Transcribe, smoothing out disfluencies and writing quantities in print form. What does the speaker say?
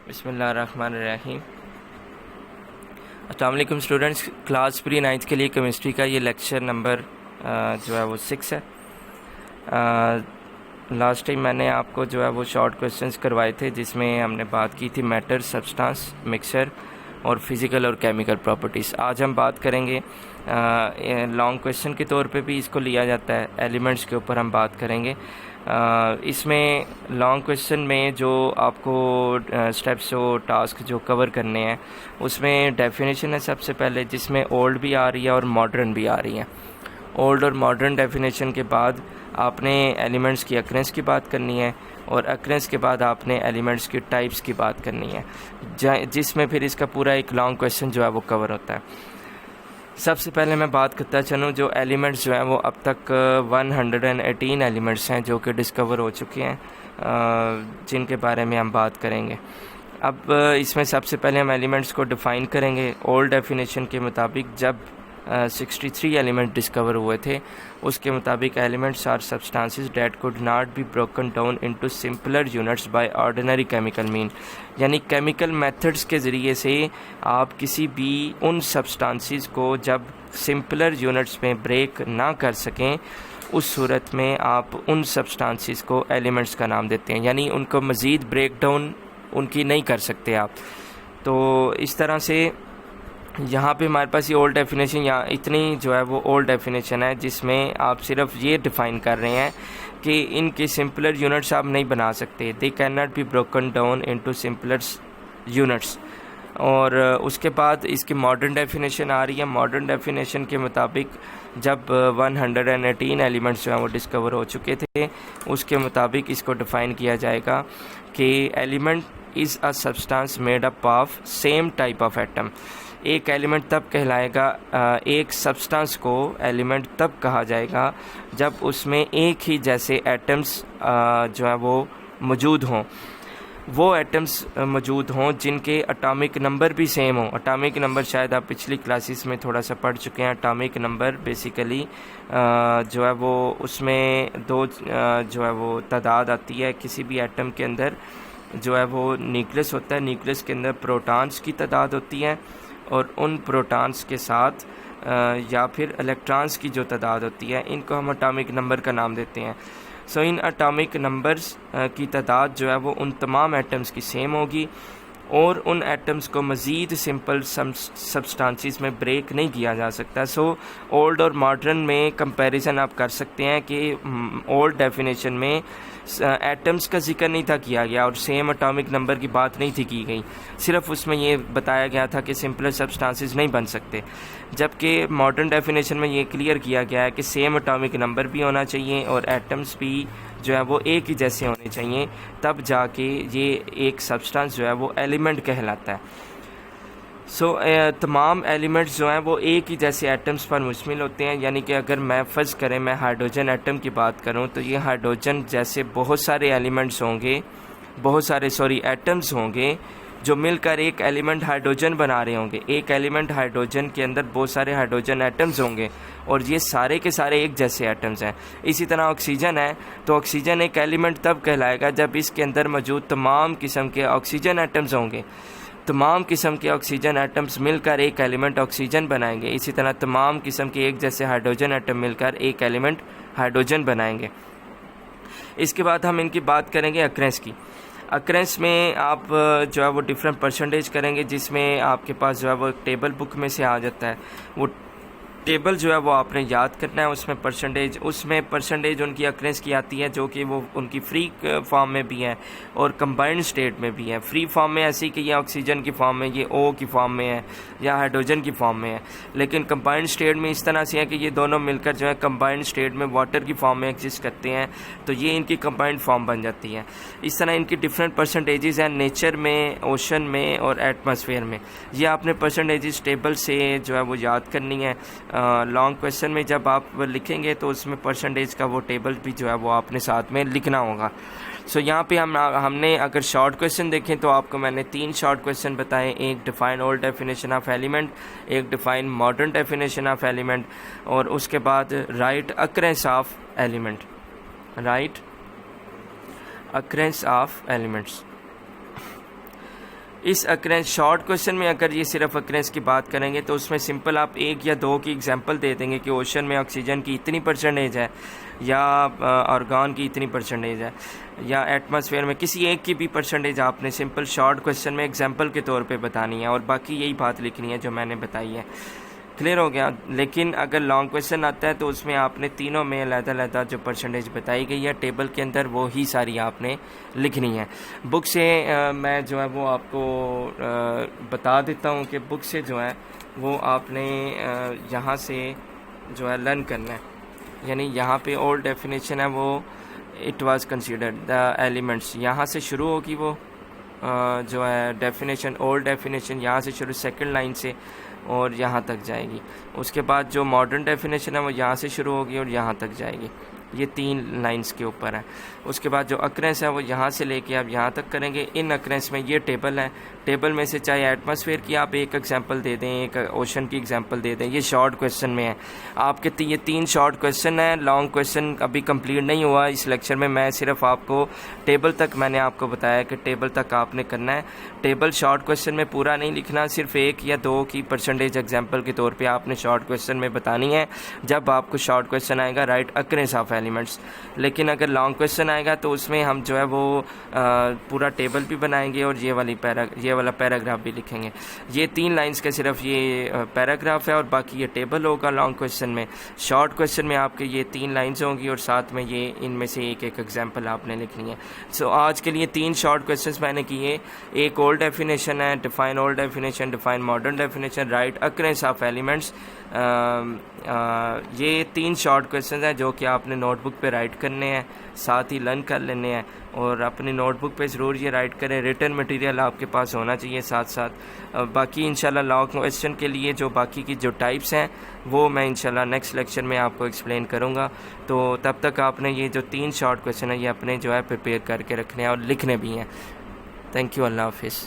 बिस्मिल्लाहिर्रहमानिर्रहीम। अस्सलाम वालेकुम स्टूडेंट्स, क्लास प्री 9th के लिए केमिस्ट्री का ये लेक्चर नंबर जो है वो 6 है। लास्ट टाइम मैंने आपको जो है वो शॉर्ट क्वेश्चंस करवाए थे जिसमें हमने बात की थी मैटर, सब्सटेंस, मिक्सचर और फिज़िकल और केमिकल प्रॉपर्टीज़। आज हम बात करेंगे लॉन्ग क्वेश्चन के तौर पे भी इसको लिया जाता है, एलिमेंट्स के ऊपर हम बात करेंगे। इसमें लॉन्ग क्वेश्चन में जो आपको स्टेप्स जो टास्क जो कवर करने हैं उसमें डेफिनेशन है सबसे पहले, जिसमें ओल्ड भी आ रही है और मॉडर्न भी आ रही है। ओल्ड और मॉडर्न डेफिनेशन के बाद आपने एलिमेंट्स की अक्रेंस की बात करनी है और अक्रेंस के बाद आपने एलिमेंट्स की टाइप्स की बात करनी है, जिसमें फिर इसका पूरा एक लॉन्ग क्वेश्चन जो है वो कवर होता है। सबसे पहले मैं बात करता चलूँ, जो एलिमेंट्स जो हैं वो अब तक 118 एलिमेंट्स हैं जो कि डिस्कवर हो चुके हैं, जिनके बारे में हम बात करेंगे। अब इसमें सबसे पहले हम एलिमेंट्स को डिफ़ाइन करेंगे। ओल्ड डेफिनेशन के मुताबिक जब 63 एलिमेंट डिस्कवर हुए थे, उसके मुताबिक elements are substances that could not be broken down into simpler units by ordinary chemical mean, यानी केमिकल मेथड्स के ज़रिए से आप किसी भी उन सब्सटेंसेस को जब सिंपलर यूनिट्स में ब्रेक ना कर सकें, उस सूरत में आप उन सब्सटेंसेस को एलिमेंट्स का नाम देते हैं, यानी उनको मज़ीद ब्रेक डाउन उनकी नहीं कर सकते आप। तो इस तरह से यहाँ पे हमारे पास ये ओल्ड डेफिनेशन, यहाँ इतनी जो है वो ओल्ड डेफिनेशन है जिसमें आप सिर्फ ये डिफ़ाइन कर रहे हैं कि इनके सिंपलर यूनिट्स आप नहीं बना सकते, they can not be broken down into simpler units. और उसके बाद इसकी मॉडर्न डेफिनेशन आ रही है। मॉडर्न डेफिनेशन के मुताबिक जब 118 एलिमेंट्स जो हैं वो डिस्कवर हो चुके थे, उसके मुताबिक इसको डिफ़ाइन किया जाएगा कि element is a substance made up of same type of atom. एक एलिमेंट तब कहलाएगा, एक सब्सटेंस को एलिमेंट तब कहा जाएगा जब उसमें एक ही जैसे एटम्स जो है वो मौजूद हों, वो एटम्स मौजूद हों जिनके एटॉमिक नंबर भी सेम हों। एटॉमिक नंबर शायद आप पिछली क्लासेस में थोड़ा सा पढ़ चुके हैं। एटॉमिक नंबर बेसिकली जो है वो उसमें दो जो है वो तादाद आती है किसी भी एटम के अंदर। जो है वो न्यूक्लियस होता है, न्यूक्लियस के अंदर प्रोटॉन्स की तादाद होती है और उन प्रोटॉन्स के साथ या फिर इलेक्ट्रॉन्स की जो तादाद होती है, इनको हम एटॉमिक नंबर का नाम देते हैं। सो इन एटॉमिक नंबर्स की तादाद जो है वो उन तमाम एटम्स की सेम होगी और उन एटम्स को मज़ीद सिंपल सब्सटेंसेस में ब्रेक नहीं किया जा सकता। सो ओल्ड और मॉडर्न में कंपैरिजन आप कर सकते हैं कि ओल्ड डेफिनेशन में एटम्स का जिक्र नहीं था किया गया और सेम एटॉमिक नंबर की बात नहीं थी की गई, सिर्फ उसमें ये बताया गया था कि सिंपलर सब्सटेंसेस नहीं बन सकते। जबकि मॉडर्न डेफिनेशन में ये क्लियर किया गया है कि सेम एटॉमिक नंबर भी होना चाहिए और एटम्स भी जो है वो एक ही जैसे होने चाहिए, तब जाके ये एक सब्सटेंस जो है वो एलिमेंट कहलाता है। सो तमाम एलिमेंट्स जो हैं वो एक ही जैसे एटम्स पर मुश्तमिल होते हैं, यानी कि अगर मैं फ़र्ज़ करें मैं हाइड्रोजन एटम की बात करूं तो ये हाइड्रोजन जैसे बहुत सारे एलिमेंट्स होंगे, बहुत सारे एटम्स होंगे जो मिलकर एक एलिमेंट हाइड्रोजन बना रहे होंगे। एक एलिमेंट हाइड्रोजन के अंदर बहुत सारे हाइड्रोजन एटम्स होंगे और ये सारे के सारे एक जैसे एटम्स हैं। इसी तरह ऑक्सीजन है तो ऑक्सीजन एक एलिमेंट तब कहलाएगा जब इसके अंदर मौजूद तमाम किस्म के ऑक्सीजन एटम्स होंगे। तमाम किस्म के ऑक्सीजन एटम्स मिलकर एक एलिमेंट ऑक्सीजन बनाएंगे। इसी तरह तमाम किस्म के एक जैसे हाइड्रोजन एटम मिलकर एक एलिमेंट हाइड्रोजन बनाएंगे। इसके बाद हम इनकी बात करेंगे अक्रेंस की। अक्रेंस में आप जो है वो डिफरेंट परसेंटेज करेंगे, जिसमें आपके पास जो है वो एक टेबल बुक में से आ जाता है। वो टेबल जो है वो आपने याद करना है, उसमें परसेंटेज उनकी अक्रेंस की आती है जो कि वो उनकी फ्री फॉर्म में भी है और कंबाइंड स्टेट में भी है। फ्री फॉर्म में ऐसी कि ये ऑक्सीजन की फॉर्म में, ये ओ की फॉर्म में है या हाइड्रोजन की फॉर्म में है, लेकिन कंबाइंड स्टेट में इस तरह से है कि ये दोनों मिलकर जो है कंबाइंड स्टेट में वाटर की फॉर्म में एग्जिस्ट करते हैं, तो ये इनकी कंबाइंड फॉर्म बन जाती है। इस तरह इनकी डिफरेंट परसेंटेजेस हैं नेचर में, ओशन में और एटमॉस्फेयर में। ये आपने परसेंटेजेस टेबल से जो है वो याद करनी है। लॉन्ग क्वेश्चन में जब आप लिखेंगे तो उसमें परसेंटेज का वो टेबल भी जो है वो आपने साथ में लिखना होगा। सो यहाँ पे हमने अगर शॉर्ट क्वेश्चन देखें तो आपको मैंने 3 शॉर्ट क्वेश्चन बताए। एक define old definition of element, एक define modern definition of element और उसके बाद write occurrence of element, write occurrence of elements. इस अक्रेंस शॉर्ट क्वेश्चन में अगर ये सिर्फ अक्रेंस की बात करेंगे तो उसमें सिंपल आप 1 या 2 की एग्जांपल दे देंगे कि ओशन में ऑक्सीजन की इतनी परसेंटेज है या आर्गन की इतनी परसेंटेज है या एटमॉस्फेयर में किसी एक की भी परसेंटेज आपने सिंपल शॉर्ट क्वेश्चन में एग्जांपल के तौर पे बतानी है और बाकी यही बात लिखनी है जो मैंने बताई है। क्लियर हो गया। लेकिन अगर लॉन्ग क्वेश्चन आता है तो उसमें आपने तीनों में अलग-अलग जो परसेंटेज बताई गई है टेबल के अंदर वो ही सारी आपने लिखनी है। बुक से मैं जो है वो आपको बता देता हूँ कि बुक से जो है वो आपने यहाँ से जो है लर्न करना है। यानी यहाँ पे ओल्ड डेफिनेशन है वो it was considered the elements, यहाँ से शुरू होगी वो जो है डेफिनेशन, ओल्ड डेफिनेशन यहाँ से शुरू सेकंड लाइन से और यहाँ तक जाएगी। उसके बाद जो मॉडर्न डेफिनेशन है वो यहाँ से शुरू होगी और यहाँ तक जाएगी। ये 3 लाइंस के ऊपर है। उसके बाद जो अक्रेंस है वो यहाँ से लेके आप यहाँ तक करेंगे। इन अक्रेंस में ये टेबल है, टेबल में से चाहे एटमॉस्फेयर की आप एक एग्जांपल दे दें, एक ओशन की एग्जांपल दे दें, ये शॉर्ट क्वेश्चन में है आपके। ये 3 शॉर्ट क्वेश्चन है, लॉन्ग क्वेश्चन अभी कंप्लीट नहीं हुआ इस लेक्चर में। मैं सिर्फ आपको टेबल तक मैंने आपको बताया कि टेबल तक आपने करना है। टेबल शॉर्ट क्वेश्चन में पूरा नहीं लिखना, सिर्फ 1 या 2 की परसेंटेज एग्जाम्पल के तौर पर आपने शॉर्ट क्वेश्चन में बतानी है जब आपको शॉर्ट क्वेश्चन आएगा राइट अक्रेंस ऑफ एलिमेंट्स। लेकिन अगर लॉन्ग क्वेश्चन आएगा तो उसमें हम जो है वो पूरा टेबल भी बनाएंगे और ये वाला पैराग्राफ भी लिखेंगे। ये 3 लाइंस का सिर्फ ये पैराग्राफ है और बाकी ये टेबल होगा लॉन्ग क्वेश्चन में। शॉर्ट क्वेश्चन में आपके ये 3 लाइंस होंगी और साथ में ये इनमें से एक एग्जाम्पल आपने लिखनी है। सो आज के लिए 3 शॉर्ट क्वेश्चंस मैंने किए। एक ओल्ड डेफिनेशन है, define old definition, define modern definition, right occurrence of elements. ये 3 शॉर्ट क्वेश्चन हैं जो कि आपने नोटबुक पे राइट करने हैं, साथ ही लर्न कर लेने हैं और अपनी नोटबुक पे ज़रूर ये राइट करें। रिटन मटेरियल आपके पास होना चाहिए साथ साथ। बाकी इंशाल्लाह लॉन्ग क्वेश्चन के लिए जो बाकी की जो टाइप्स हैं वो मैं इंशाल्लाह नेक्स्ट लेक्चर में आपको एक्सप्लेन करूँगा। तो तब तक आपने ये जो 3 शॉर्ट क्वेश्चन है ये अपने जो है प्रिपेयर करके रखने हैं और लिखने भी हैं। थैंक यू, अल्लाह हाफिज़।